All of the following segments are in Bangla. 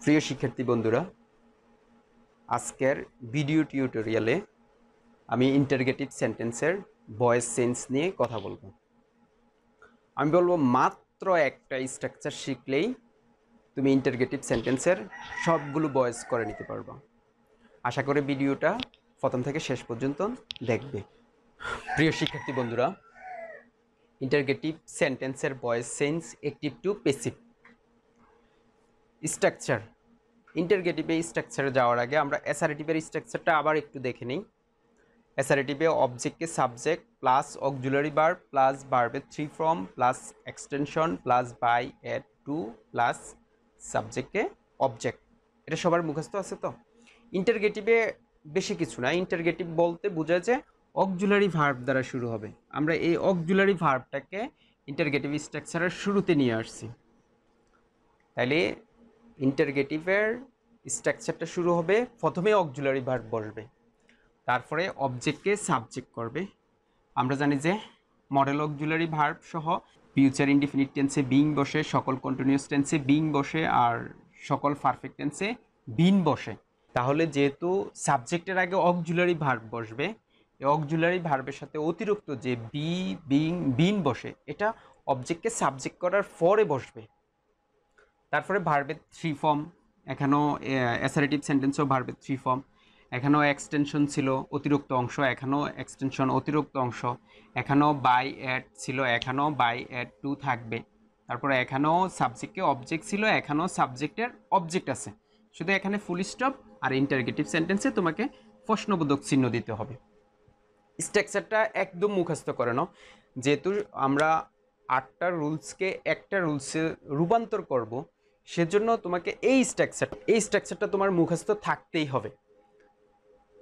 প্রিয় শিক্ষার্থী বন্ধুরা, আজকের ভিডিও টিউটোরিয়ালে আমি ইন্টারগেটিভ সেন্টেন্সের ভয়েস চেঞ্জ নিয়ে কথা বলবো। আমি বলবো মাত্র একটা স্ট্রাকচার শিখলেই তুমি ইন্টারগেটিভ সেন্টেন্সের সবগুলো ভয়েস করে নিতে পারবা। আশা করি ভিডিওটা প্রথম থেকে শেষ পর্যন্ত দেখবে। প্রিয় শিক্ষার্থী বন্ধুরা, ইন্টারগেটিভ সেন্টেন্সের voice change active to passive. Structure, ইন্টারগেটিভে স্ট্রাকচারে যাওয়ার আগে আমরা অ্যাসারেটিভের স্ট্রাকচারটা আবার একটু দেখে নিই। অ্যাসারেটিভে অবজেক্টকে subject plus auxiliary verb plus ভার্বের three form plus extension plus by add to plus সাবজেক্টে অবজেক্ট, এটা সবার মুখস্থ আছে তো। ইন্টারগেটিভে বেশি কিছু না, ইন্টারগেটিভ বলতে বোঝা যায় অক্সিলারি ভার্ব দ্বারা শুরু হবে। আমরা এই অক্সিলারি ভার্বটাকে ইন্টারগেটিভ স্ট্রাকচারের শুরুতে নিয়ে আসছি। তাইলে ইন্টারগেটিভের স্ট্রাকচারটা শুরু হবে, প্রথমে অক্সিলারি ভার্ব বসবে, তারপরে অবজেক্টকে সাবজেক্ট করবে। আমরা জানি যে মডেল অক্সিলারি ভার্ব সহ ফিউচার ইনডিফিনিট টেন্সে বিং বসে, সকল কন্টিনিউয়াস টেন্সে বিং বসে, আর সকল পারফেক্ট টেন্সে বিন বসে। তাহলে যেহেতু সাবজেক্টের আগে অক্সিলারি ভার্ব বসবে, এই অক্সিলারি ভার্বের সাথে অতিরিক্ত যে বি বিং বিন বসে, এটা অবজেক্টকে সাবজেক্ট করার পরে বসবে। তারপরে ভার্বের থ্রি ফর্ম, এখানেও অ্যাসারেটিভ সেন্টেন্সও ভার্বের থ্রি ফর্ম। এখানেও এক্সটেনশন ছিল অতিরিক্ত অংশ, এখানেও এক্সটেনশন অতিরিক্ত অংশ। এখানেও বাই অ্যাড ছিল, এখানেও বাই অ্যাড টু থাকবে। তারপরে এখানেও সাবজেক্টে অবজেক্ট ছিল, এখানেও সাবজেক্টের অবজেক্ট আছে। শুধু এখানে ফুল স্টপ, আর ইন্টারগেটিভ সেন্টেন্সে তোমাকে প্রশ্নবোধক চিহ্ন দিতে হবে। স্ট্রাকচারটা একদম মুখস্থ করে নাও, যেহেতু আমরা 8টা রুলসকে একটা রুলসে রূপান্তর করব, সেজন্য তোমাকে এই স্ট্রাকচারটা তোমার মুখস্থ থাকতেই হবে।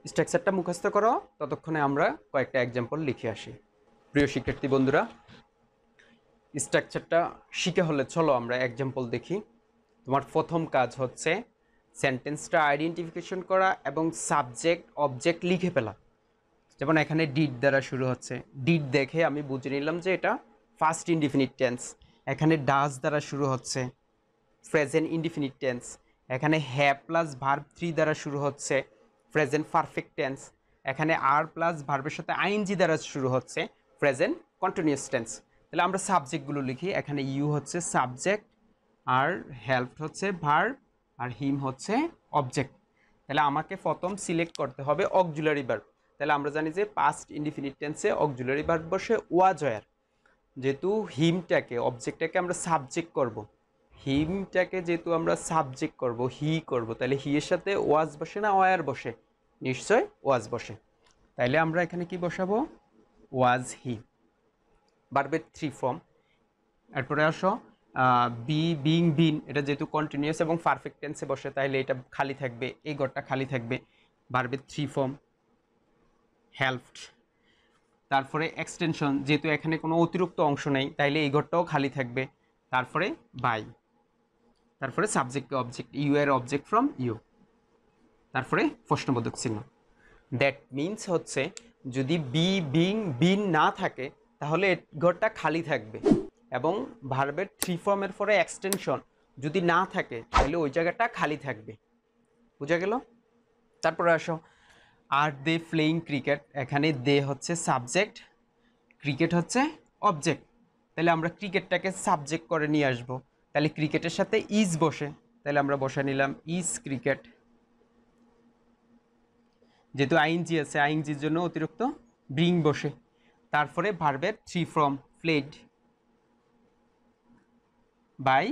স্ট্রাকচারটা মুখস্থ করো, ততক্ষণে আমরা কয়েকটা এক্সাম্পল লিখে আসি। প্রিয় শিক্ষার্থী বন্ধুরা, স্ট্রাকচারটা শিখে হলে চলো আমরা এক্সাম্পল দেখি। তোমার প্রথম কাজ হচ্ছে সেন্টেন্সটা আইডেন্টিফিকেশন করা এবং সাবজেক্ট অবজেক্ট লিখে ফেলা। যেমন এখানে ডিড দ্বারা শুরু হচ্ছে, ডিড দেখে আমি বুঝে নিলাম যে এটা ফার্স্ট ইনডিফিনিট টেন্স। এখানে ডাজ দ্বারা শুরু হচ্ছে, প্রেজেন্ট ইনডিফিনিট টেন্স। এখানে হ্যাভ প্লাস ভার্ব থ্রি দ্বারা শুরু হচ্ছে, প্রেজেন্ট পারফেক্ট টেন্স। এখানে আর প্লাস ভার্বের সাথে আইএনজি দ্বারা শুরু হচ্ছে, প্রেজেন্ট কন্টিনিউয়াস টেন্স। তাহলে আমরা সাবজেক্টগুলো লিখি। এখানে ইউ হচ্ছে সাবজেক্ট, আর হেল্প হচ্ছে ভার্ব, আর হিম হচ্ছে অবজেক্ট। তাহলে আমাকে প্রথম সিলেক্ট করতে হবে অক্সিলারি ভার্ব। তাহলে আমরা জানি যে পাস্ট ইনডিফিনিট টেন্সে অক্সিলারি ভার্ব বসে ওয়াজ ওয়্যার। যেহেতু হিমটাকে অবজেক্টটাকে আমরা সাবজেক্ট করব, হিমটাকে যেহেতু আমরা সাবজেক্ট করব, হি করব, তাহলে হি এর সাথে ওয়াজ বসে না ওয়ার বসে? নিশ্চয় ওয়াজ বসে। তাইলে আমরা এখানে কি বসাবো? ওয়াজ হি। ভার্বের থ্রি ফর্ম। এরপরে আসো বি বিং বিন, এটা যেহেতু কন্টিনিউয়াস এবং পারফেক্ট টেন্সে বসে, তাইলে এটা খালি থাকবে, এই ঘরটা খালি থাকবে। ভার্বের থ্রি ফর্ম হেল্পড। তারপরে এক্সটেনশন, যেহেতু এখানে কোনো অতিরিক্ত অংশ নেই, তাইলে এই ঘরটাও খালি থাকবে। তারপরে বাই, তারপরে সাবজেক্ট অবজেক্ট, ইউ এর অবজেক্ট ফ্রম ইউ, তারপরে প্রশ্নবোধক চিহ্ন। দ্যাট মিনস হচ্ছে যদি বি বিং বিন না থাকে, তাহলে ঘরটা খালি থাকবে। এবং ভার্বের থ্রি ফর্মের পরে এক্সটেনশন যদি না থাকে, তাহলে ওই জায়গাটা খালি থাকবে। বুঝা গেল? তারপরে আসো আর দে প্লেইং ক্রিকেট। এখানে দে হচ্ছে সাবজেক্ট, ক্রিকেট হচ্ছে অবজেক্ট। তাহলে আমরা ক্রিকেটটাকে সাবজেক্ট করে নিয়ে আসবো। তাহলে ক্রিকেটের সাথে ইজ বসে, তাহলে আমরা বসে নিলাম ইজ ক্রিকেট। যেহেতু আইএনজি আছে, আইএনজির জন্য অতিরিক্ত ব্রিং বসে। তারপরে ভার্বের থ্রি ফর্ম প্লেড, বাই,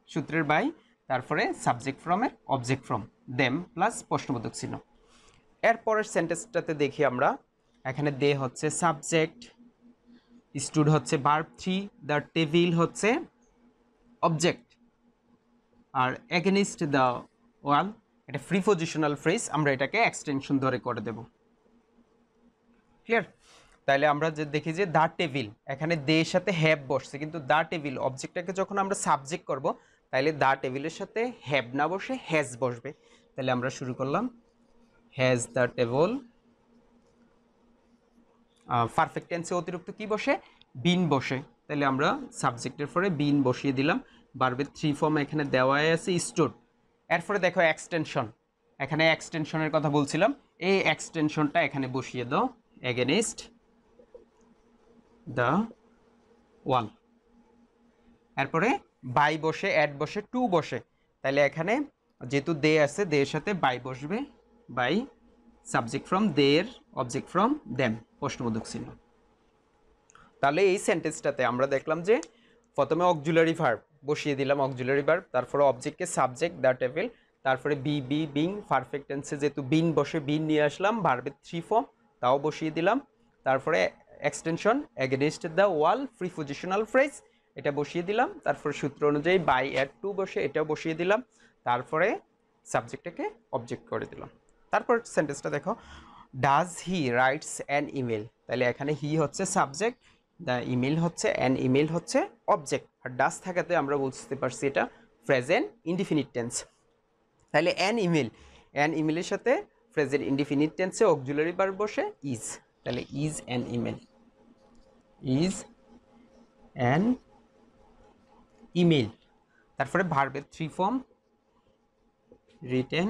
সূত্রের বাই, তারপরে সাবজেক্ট ফ্রমের অবজেক্ট ফ্রম, দেম প্লাস প্রশ্নবোধক চিহ্ন। এরপরের সেন্টেন্সটাতে দেখি আমরা, এখানে দে হচ্ছে সাবজেক্ট, স্টুড হচ্ছে ভার্ব থ্রি, দ্য টেবিল হচ্ছে অবজেক্ট, আর এগেনিস্ট দ্য ওয়াল এটা প্রিপজিশনাল ফ্রেজ, আমরা এটাকে এক্সটেনশন ধরে করে দেব। ক্লিয়ার? তাহলে আমরা যে দেখি যে দ্য টেবিল, এখানে দে এর সাথে হ্যাভ বসছে, কিন্তু দ্য টেবিল অবজেক্টটাকে যখন আমরা সাবজেক্ট করব, তাহলে দ্য টেবিলের সাথে হ্যাভ না বসে হ্যাজ বসবে। তাহলে আমরা শুরু করলাম হ্যাজ দ্য টেবল। পারফেক্ট টেন্সে অতিরিক্ত কি বসে? বিন বসে। তাহলে আমরা সাবজেক্টের পরে বিন বসিয়ে দিলাম। ভার্বের থ্রি ফর্ম এখানে দেওয়াই আছে স্টুড, এরপরে দেখো এক্সটেনশন, এখানে এক্সটেনশনের কথা বলছিলাম, এই এক্সটেনশনটা এখানে বসিয়ে দাও, এগেনিস্ট দ্য ওয়াল। এরপরে বাই বসে, অ্যাড বসে, টু বসে, তাহলে এখানে যেহেতু দে আছে, দে এর সাথে বাই বসবে, by subject from their, object from them, প্রশ্নবোধক চিহ্ন। তাহলে এই সেন্টেন্সটাতে আমরা দেখলাম যে প্রথমে অক্সিলারি ভার্ব বসিয়ে দিলাম, অক্সিলারি ভার্ব, তারপরে অবজেক্টকে সাবজেক্ট দ্য টেবিল, তারপরে বি বিং, পারফেক্ট টেন্সে যেহেতু বিন বসে বিন নিয়ে আসলাম, ভার্বের 3 ফর্ম তাও বসিয়ে দিলাম, তারপরে extension against the wall, prepositional phrase এটা বসিয়ে দিলাম, তারপরে সূত্র অনুযায়ী বাই অ্যাড টু বসে এটাও বসিয়ে দিলাম, তারপরে সাবজেক্টটাকে অবজেক্ট করে দিলাম। তারপর সেন্টেন্সটা দেখো, does he writes an email, তাহলে এখানে হি হচ্ছে সাবজেক্ট, দ্য ইমেল হচ্ছে, অ্যান ইমেল হচ্ছে অবজেক্ট, আর ডাজ থাকাতে আমরা বুঝতে পারছি এটা প্রেজেন্ট ইনডিফিনিট টেন্স। তাহলে অ্যান ইমেলের সাথে প্রেজেন্ট ইনডিফিনিট টেন্সে অক্সিলারি ভার্ব বসে ইজ, তাহলে is an email, is an email. তারপরে ভার্বের 3 ফর্ম, রিটেন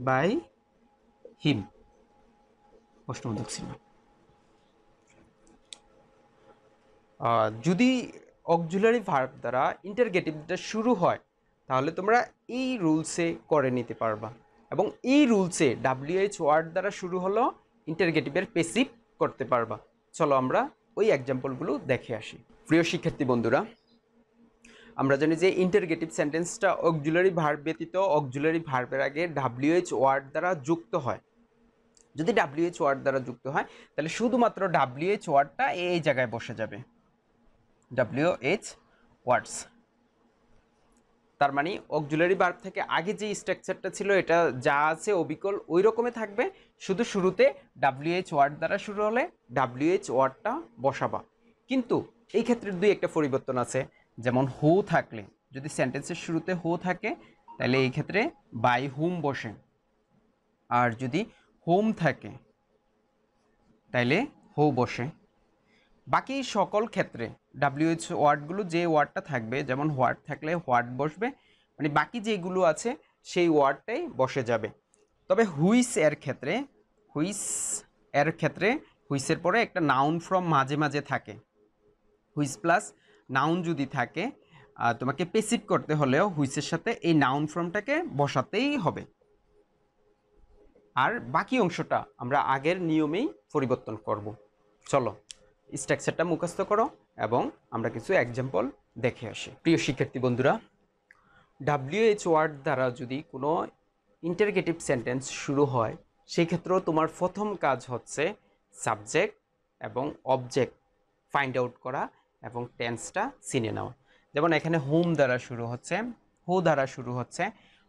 বাই হিম, প্রশ্নবোধক চিহ্ন। যদি অক্সিলারি ভার্ব দ্বারা ইন্টারগেটিভটা শুরু হয় তাহলে তোমরা এই রুলসে করে নিতে পারবা, এবং এই রুলসে WH ওয়ার্ড দ্বারা শুরু হলো ইন্টারগেটিভের পেসিভ করতে পারবা। চলো আমরা ওই এক্সাম্পলগুলো দেখে আসি। প্রিয় শিক্ষার্থী বন্ধুরা, আমরা জানি যে ইন্টারগেটিভ সেন্টেন্সটা অক্সিলারি ভার্ব ব্যতীত অক্সিলারি ভার্বের আগে WH ওয়ার্ড দ্বারা যুক্ত হয়। যদি WH ওয়ার্ড দ্বারা যুক্ত হয় তাহলে শুধুমাত্র WH ওয়ার্ডটা এই জায়গায় বসে যাবে, WH ওয়ার্ডস। তার মানে অক্সিলারি ভার্ব থেকে আগে যে স্ট্রাকচারটা ছিল এটা যা আছে অবিকল ওই রকমই থাকবে, শুধু শুরুতে WH ওয়ার্ড দ্বারা শুরু হলে WH ওয়ার্ডটা বসাবা। কিন্তু এই ক্ষেত্রে দুই একটা পরিবর্তন আছে, যেমন হু থাকলে, যদি সেন্টেন্সের শুরুতে হু থাকে তাহলে এই ক্ষেত্রে বাই হুম বসে, আর যদি হোম থাকে তাইলে হো বসে। বাকি সকল ক্ষেত্রে WH ওয়ার্ডগুলো যে ওয়ার্ডটা থাকবে, যেমন হোয়াট থাকলে হোয়াট বসবে, মানে বাকি যেগুলো আছে সেই ওয়ার্ডটাই বসে যাবে। তবে হুইস এর ক্ষেত্রে, হুইসের পরে একটা নাউন ফ্রম মাঝে মাঝে থাকে, হুইস প্লাস নাউন যদি থাকে তোমাকে পেসিভ করতে হলেও হুইসের সাথে এই নাউন ফ্রমটাকে বসাতেই হবে। আর বাকি অংশটা আমরা আগের নিয়মেই পরিবর্তন করব। চলো স্ট্রাকচারটা মুখস্থ করো এবং আমরা কিছু এক্সাম্পল দেখে আসি। প্রিয় শিক্ষার্থী বন্ধুরা, WH ওয়ার্ড দ্বারা যদি কোনো ইন্টারগেটিভ সেন্টেন্স শুরু হয় সেই ক্ষেত্রেও তোমার প্রথম কাজ হচ্ছে সাবজেক্ট এবং অবজেক্ট ফাইন্ড আউট করা এবং টেন্সটা চিনে নেওয়া। যেমন এখানে হোম দ্বারা শুরু হচ্ছে, হু দ্বারা শুরু হচ্ছে,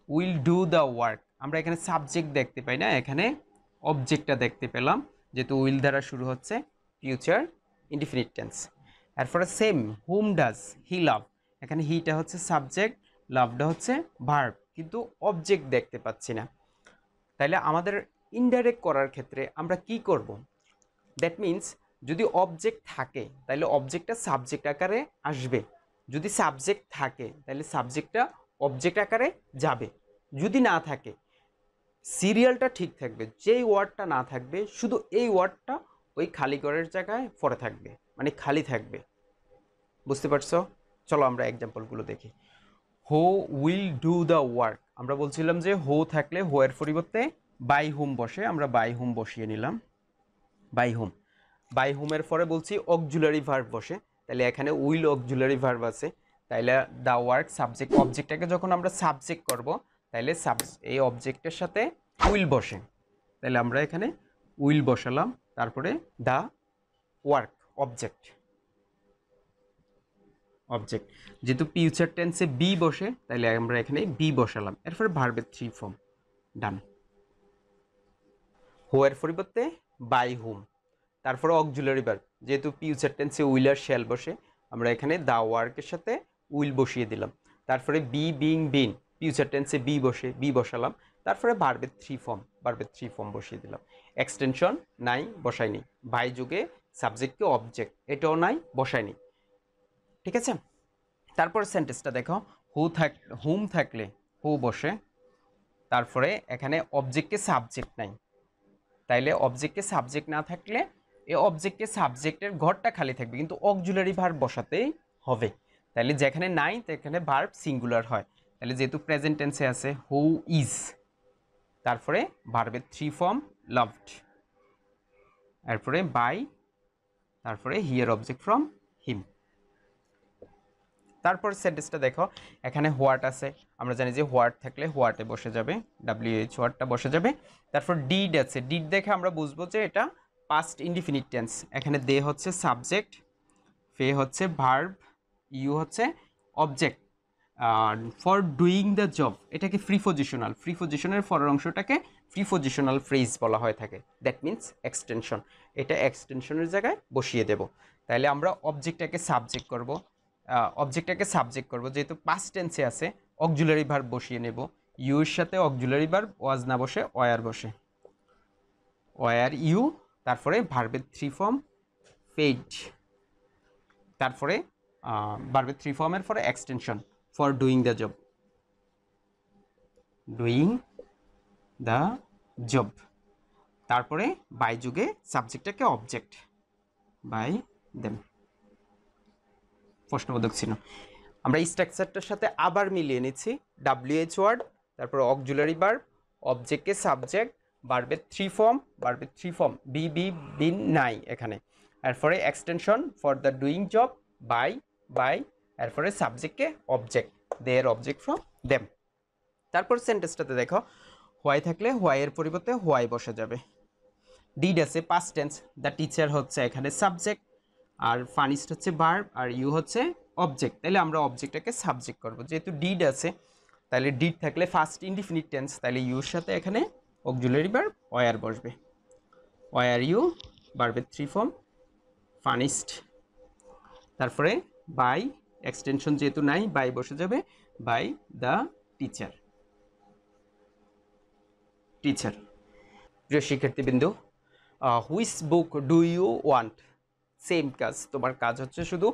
উইল ডু দ্য ওয়ার্ক, আমরা এখানে সাবজেক্ট দেখতে পাই না, এখানে অবজেক্টটা দেখতে পেলাম, যেহেতু উইল দ্বারা শুরু হচ্ছে ফিউচার ইনডিফিনিট টেন্স। এরপরে সেম হুম ডাজ হি লাভ, এখানে হিটা হচ্ছে সাবজেক্ট, লাভটা হচ্ছে ভার্ব, কিন্তু অবজেক্ট দেখতে পাচ্ছি না। তাইলে আমাদের ইনডাইরেক্ট করার ক্ষেত্রে আমরা কি করব? দ্যাট মিন্স যদি অবজেক্ট থাকে তাহলে অবজেক্টটা সাবজেক্ট আকারে আসবে, যদি সাবজেক্ট থাকে তাহলে সাবজেক্টটা অবজেক্ট আকারে যাবে, যদি না থাকে সিরিয়ালটা ঠিক থাকবে, যেই ওয়ার্ডটা না থাকবে শুধু এই ওয়ার্ডটা ওই খালি ঘরের জায়গায় পড়ে থাকবে, মানে খালি থাকবে। বুঝতে পারছো? চলো আমরা এক্সাম্পলগুলো দেখি। হো উইল ডু দ্য ওয়ার্ক, আমরা বলছিলাম যে হো থাকলে হো এর পরিবর্তে বাই হুম বসে, আমরা বাই হুম বসিয়ে নিলাম, বাই হুম। বাই হুমের পরে বলছি অক্সিলারি ভার্ব বসে, তাহলে এখানে উইল অক্সিলারি ভার্ব আছে, তাইলে দ্য ওয়ার্ক সাবজেক্ট, অবজেক্টটাকে যখন আমরা সাবজেক্ট করব তাইলে এই অবজেক্টের সাথে উইল বসে, তাহলে আমরা এখানে উইল বসালাম, তারপরে দ্য ওয়ার্ক অবজেক্ট, যেহেতু ফিউচার টেন্সে বি বসে তাইলে আমরা এখানে বি বসালাম, এরপরে ভার্বের 3 ফর্ম, ডান। হো এর পরিবর্তে বাই হুম, তারপরে অক্সিলারি ভার্ব, যেহেতু ফিউচার টেন্সে উইল আর শ্যাল বসে আমরা এখানে দ্য ওয়ার্কের সাথে উইল বসিয়ে দিলাম, তারপরে বি বিং বিন, ফিউচার টেন্সে বি বসে বি বসালাম, তারপরে ভার্বের 3 ফর্ম বসিয়ে দিলাম। এক্সটেনশন নাই, বসাইনি। বাই যুগে সাবজেক্টকে অবজেক্ট, এটাও নাই, বসাইনি। ঠিক আছে, তারপর সেন্টেন্সটা দেখো, হুম থাকলে হু বসে, তারপরে এখানে অবজেক্টে সাবজেক্ট নাই, তাইলে অবজেক্টে সাবজেক্ট না থাকলে এই অবজেক্টে সাবজেক্টের ঘরটা খালি থাকবে, কিন্তু অক্সিলারি ভার্ব বসাতেই হবে। তাইলে যেখানে নাই সেখানে ভার্ব সিঙ্গুলার হয়। তাহলে যেহেতু প্রেজেন্ট টেন্সে আছে হু ইজ, তারপরে ভার্বের 3 ফর্ম লাভড, এরপরে বাই, তারপরে হিয়ার অবজেক্ট ফ্রম হিম। তারপর সেন্টেন্সটা দেখো, এখানে হোয়াট আছে, আমরা জানি যে হোয়াট থাকলে হোয়াটে বসে যাবে, WH হোয়াটটা বসে যাবে। তারপর ডিড আছে, ডিড দেখে আমরা বুঝবো যে এটা পাস্ট ইনডিফিনিট টেন্স। এখানে দে হচ্ছে সাবজেক্ট, ফে হচ্ছে ভার্ব, ইউ হচ্ছে object. For doing the job এটাকে প্রিপজিশনাল, প্রিপজিশনের পরের অংশটাকে প্রিপজিশনাল ফ্রেজ বলা হয়ে থাকে, দ্যাট মিন্স এক্সটেনশন। এটা এক্সটেনশনের জায়গায় বসিয়ে দেব। তাহলে আমরা অবজেক্টটাকে সাবজেক্ট করব, যেহেতু পাস্ট টেন্সে আছে অক্সিলারি ভার্ব বসিয়ে নেব। ইউর সাথে অক্সিলারি ভার্ব ওয়াজ না বসে ওয়ার বসে, ওয়ার ইউ, তারপরে ভার্বের 3 ফর্ম পেইড, তারপরে ভার্বের 3 ফর্মের পরে extension for doing the job, doing the job, তারপরে বাই যুগে সাবজেক্টটাকে অবজেক্ট, বাই দেম, প্রশ্নবোধক চিহ্ন। আমরা এই স্ট্রাকচারটার সাথে আবার মিলিয়ে নিচ্ছি, WH ওয়ার্ড, তারপর অক্সিলারি ভার্ব, অবজেক্টকে সাবজেক্ট, ভার্বের 3 ফর্ম বি বি বিন নাই এখানে, এরপরে extension for the doing job, by, এরপরে সাবজেক্টকে object, their object from them. তারপর সেন্টেন্সটাতে দেখো হোয়াই থাকলে হোয়াইয়ের পরিবর্তে হোয়াই বসে যাবে। ডিড আছে পাস্ট টেন্স, দ্য টিচার হচ্ছে এখানে সাবজেক্ট, আর ফানিস্ট হচ্ছে ভার্ব, আর ইউ হচ্ছে অবজেক্ট। তাহলে আমরা অবজেক্টটাকে সাবজেক্ট করব, যেহেতু ডিড আছে তাহলে ডিড থাকলে ফার্স্ট ইনডিফিনিট টেন্স, তাহলে ইউর সাথে এখানে অক্সিলারি ভার্ব ওয়ার বসবে, were you, verb 3 form furnished, তারপরে বাই, এক্সটেনশন যেহেতু নাই বাই বসে যাবে, বাই দ্য টিচার। প্রিয় শিক্ষার্থীবৃন্দু, which book do you want, same কাজ, তোমার কাজ হচ্ছে শুধু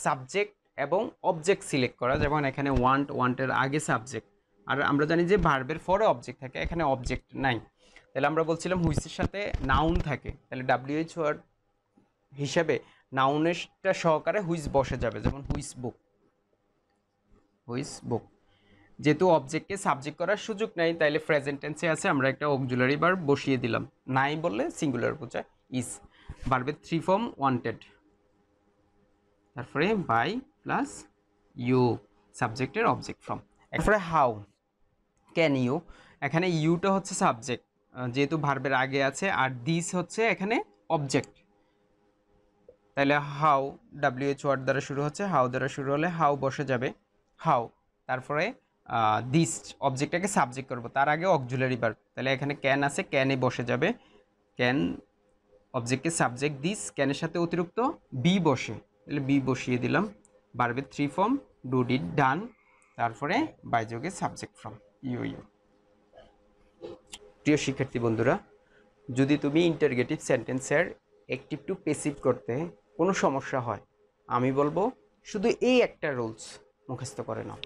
সাবজেক্ট এবং অবজেক্ট সিলেক্ট করা। যেমন এখানে ওয়ান্টের আগে সাবজেক্ট, আর আমরা জানি যে ভার্বের পরে অবজেক্ট থাকে, এখানে অবজেক্ট নাই। তাহলে আমরা বলছিলাম হুইচের সাথে নাউন থাকে, তাহলে WH ওয়ার্ড হিসেবে নাউনেরটা সহকারে হুইচ বসে যাবে, যেমন হুইচ বুক। যেহেতু অবজেক্টকে সাবজেক্ট করার সুযোগ নাই, তাইলে প্রেজেন্ট টেন্সে আছে আমরা একটা অক্সিলারি ভার্ব বসিয়ে দিলাম, নাই বললে সিঙ্গুলার বোঝায় ইজ, ভার্বের 3 ফর্ম ওয়ান্টেড, তারপরে বাই প্লাস ইউ, সাবজেক্টের অবজেক্ট ফর্ম। এরপরে হাউ, ক্যান ইউ, এখানে ইউটা হচ্ছে সাবজেক্ট যেহেতু ভার্বের আগে আছে, আর দিস হচ্ছে এখানে অবজেক্ট, তাহলে হাউ WH ওয়ার্ড দ্বারা শুরু হচ্ছে, হাউ দ্বারা শুরু হলে হাউ বসে যাবে, হাউ, তারপরে দিস অবজেক্টটাকে সাবজেক্ট করব, তার আগে অক্সিলারি ভার্ব, তাহলে এখানে ক্যান আছে, ক্যানে বসে যাবে, ক্যান অবজেক্টকে সাবজেক্ট, দিস ক্যানের সাথে অতিরিক্ত বি বসে, তাহলে বি বসিয়ে দিলাম, ভার্বের 3 ফর্ম ডু ডিড ডান, তারপরে বাই যোগে সাবজেক্ট ফ্রম ইউ। প্রিয় শিক্ষার্থী বন্ধুরা, যদি তুমি ইন্টারগেটিভ সেন্টেন্সের অ্যাক্টিভ টু প্যাসিভ করতে কোনো সমস্যা হয়, আমি বলবো শুধু এই একটা রুলস মুখস্থ করে নাও,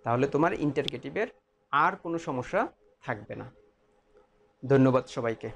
তাহলে তোমার ইন্টারগেটিভের আর কোনো সমস্যা থাকবে না। ধন্যবাদ সবাইকে।